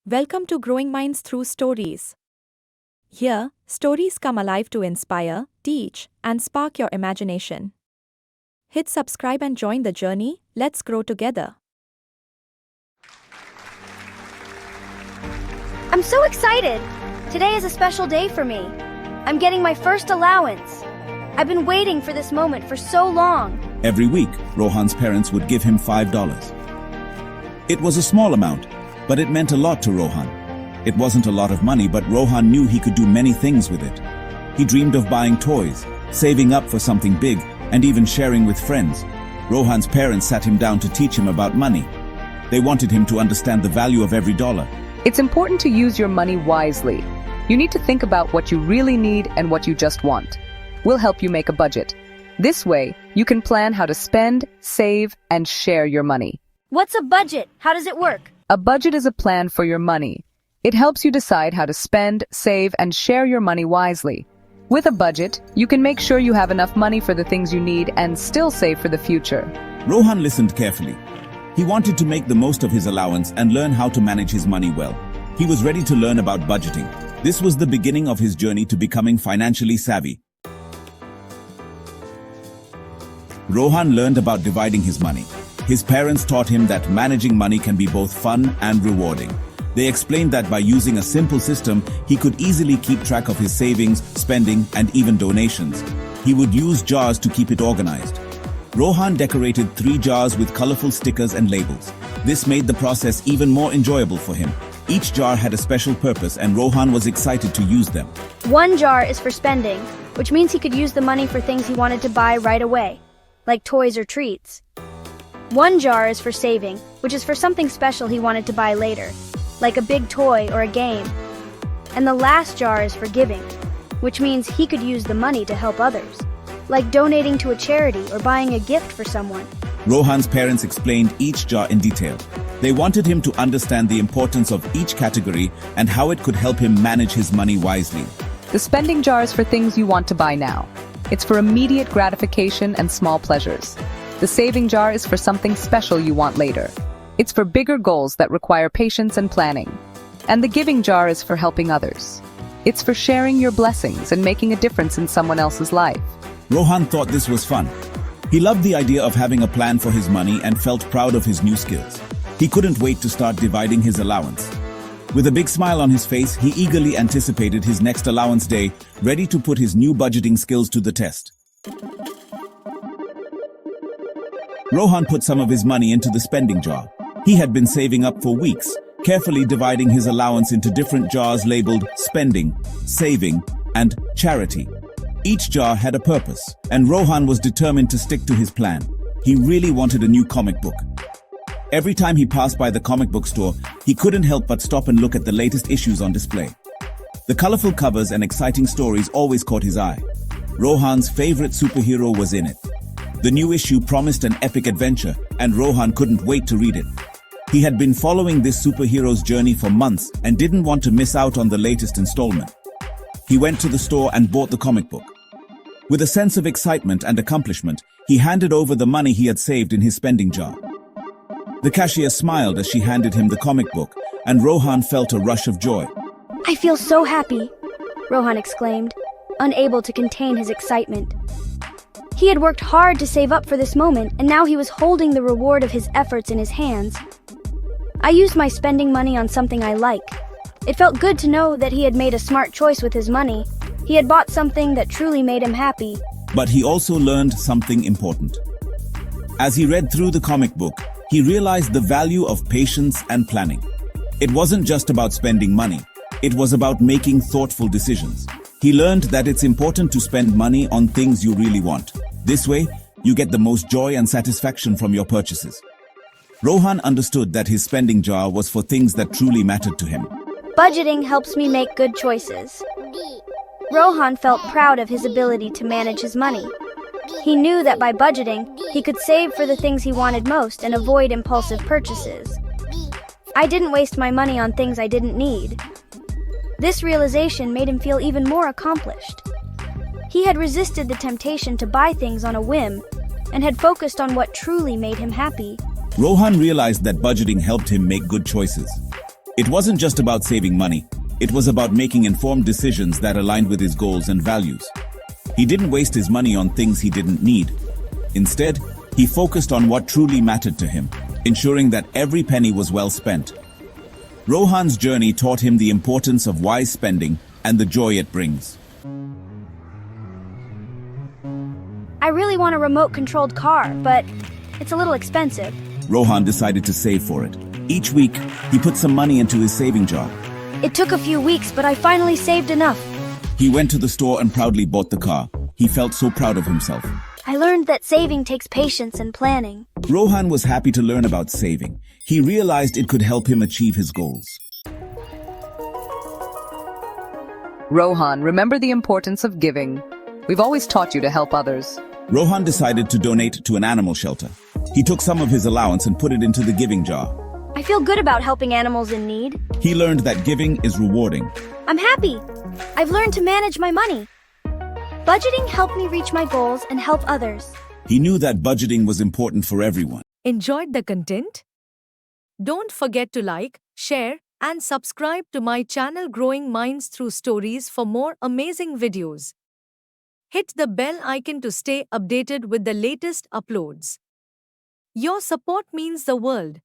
Welcome to Growing Minds Through Stories. Here, stories come alive to inspire, teach, and spark your imagination. Hit subscribe and join the journey. Let's grow together. I'm so excited! Today is a special day for me. I'm getting my first allowance. I've been waiting for this moment for so long. Every week, Rohan's parents would give him $5. It was a small amount, but it meant a lot to Rohan. It wasn't a lot of money, but Rohan knew he could do many things with it. He dreamed of buying toys, saving up for something big, and even sharing with friends. Rohan's parents sat him down to teach him about money. They wanted him to understand the value of every dollar. It's important to use your money wisely. You need to think about what you really need and what you just want. We'll help you make a budget. This way, you can plan how to spend, save, and share your money. What's a budget? How does it work? A budget is a plan for your money. It helps you decide how to spend, save, and share your money wisely. With a budget, you can make sure you have enough money for the things you need and still save for the future. Rohan listened carefully. He wanted to make the most of his allowance and learn how to manage his money well. He was ready to learn about budgeting. This was the beginning of his journey to becoming financially savvy. Rohan learned about dividing his money. His parents taught him that managing money can be both fun and rewarding. They explained that by using a simple system, he could easily keep track of his savings, spending, and even donations. He would use jars to keep it organized. Rohan decorated 3 jars with colorful stickers and labels. This made the process even more enjoyable for him. Each jar had a special purpose, and Rohan was excited to use them. One jar is for spending, which means he could use the money for things he wanted to buy right away, like toys or treats. One jar is for saving, which is for something special he wanted to buy later, like a big toy or a game. And the last jar is for giving, which means he could use the money to help others, like donating to a charity or buying a gift for someone. Rohan's parents explained each jar in detail. They wanted him to understand the importance of each category and how it could help him manage his money wisely. The spending jar is for things you want to buy now. It's for immediate gratification and small pleasures. The saving jar is for something special you want later. It's for bigger goals that require patience and planning. And the giving jar is for helping others. It's for sharing your blessings and making a difference in someone else's life. Rohan thought this was fun. He loved the idea of having a plan for his money and felt proud of his new skills. He couldn't wait to start dividing his allowance. With a big smile on his face, he eagerly anticipated his next allowance day, ready to put his new budgeting skills to the test. Rohan put some of his money into the spending jar. He had been saving up for weeks, carefully dividing his allowance into different jars labeled spending, saving, and charity. Each jar had a purpose, and Rohan was determined to stick to his plan. He really wanted a new comic book. Every time he passed by the comic book store, he couldn't help but stop and look at the latest issues on display. The colorful covers and exciting stories always caught his eye. Rohan's favorite superhero was in it. The new issue promised an epic adventure, and Rohan couldn't wait to read it. He had been following this superhero's journey for months and didn't want to miss out on the latest installment. He went to the store and bought the comic book. With a sense of excitement and accomplishment, he handed over the money he had saved in his spending jar. The cashier smiled as she handed him the comic book, and Rohan felt a rush of joy. I feel so happy, Rohan exclaimed, unable to contain his excitement. He had worked hard to save up for this moment, and now he was holding the reward of his efforts in his hands. I used my spending money on something I like. It felt good to know that he had made a smart choice with his money. He had bought something that truly made him happy. But he also learned something important. As he read through the comic book, he realized the value of patience and planning. It wasn't just about spending money. It was about making thoughtful decisions. He learned that it's important to spend money on things you really want. This way, you get the most joy and satisfaction from your purchases. Rohan understood that his spending jar was for things that truly mattered to him. Budgeting helps me make good choices. Rohan felt proud of his ability to manage his money. He knew that by budgeting, he could save for the things he wanted most and avoid impulsive purchases. I didn't waste my money on things I didn't need. This realization made him feel even more accomplished. He had resisted the temptation to buy things on a whim and had focused on what truly made him happy. Rohan realized that budgeting helped him make good choices. It wasn't just about saving money. It was about making informed decisions that aligned with his goals and values. He didn't waste his money on things he didn't need. Instead, he focused on what truly mattered to him, ensuring that every penny was well spent. Rohan's journey taught him the importance of wise spending and the joy it brings. I really want a remote-controlled car, but it's a little expensive. Rohan decided to save for it. Each week, he put some money into his saving jar. It took a few weeks, but I finally saved enough. He went to the store and proudly bought the car. He felt so proud of himself. I learned that saving takes patience and planning. Rohan was happy to learn about saving. He realized it could help him achieve his goals. Rohan, remember the importance of giving. We've always taught you to help others. Rohan decided to donate to an animal shelter. He took some of his allowance and put it into the giving jar. I feel good about helping animals in need. He learned that giving is rewarding. I'm happy. I've learned to manage my money. Budgeting helped me reach my goals and help others. He knew that budgeting was important for everyone. Enjoyed the content? Don't forget to like, share, and subscribe to my channel Growing Minds Through Stories for more amazing videos. Hit the bell icon to stay updated with the latest uploads. Your support means the world.